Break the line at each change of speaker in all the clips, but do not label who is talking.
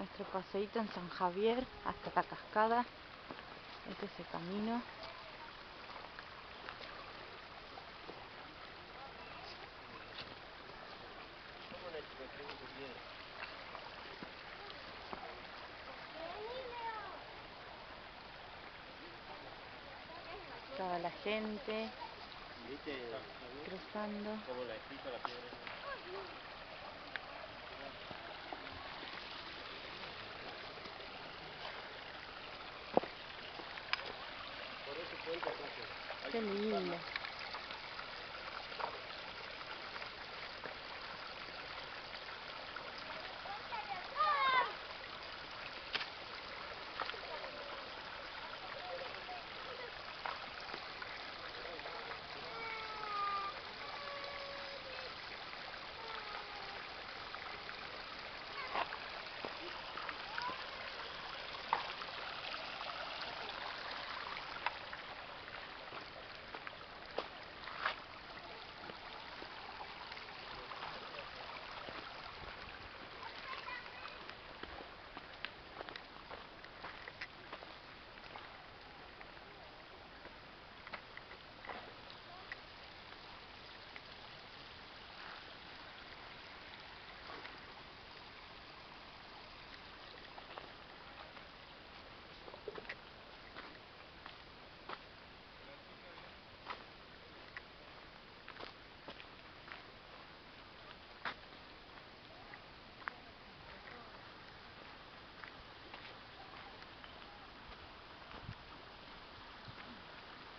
Nuestro paseíto en San Javier hasta la cascada. Este es el camino. Toda la gente cruzando.
Como la explico la piedra. Por ese puente acá.
Qué lindo.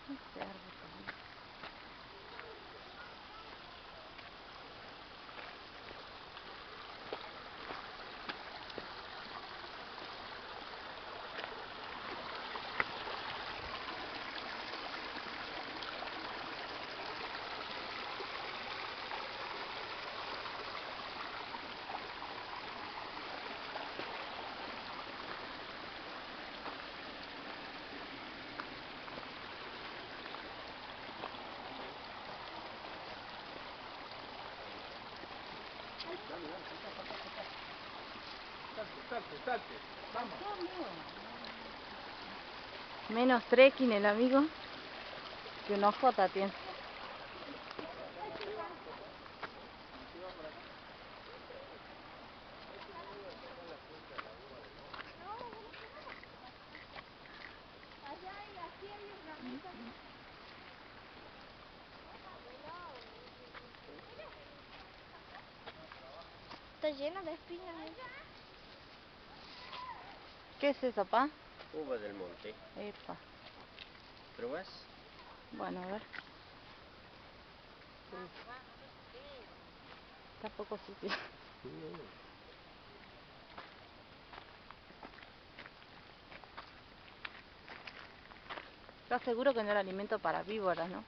Este árbol también.
Salte. Vamos.
Menos trekking el amigo que una jota tiene.
Está llena de espinas.
¿Qué es eso, pa?
Uva del monte.
Epa.
¿Probás?
Bueno, a ver. Sí. Está poco sutil. ¿Estás seguro que no era alimento para víboras, no?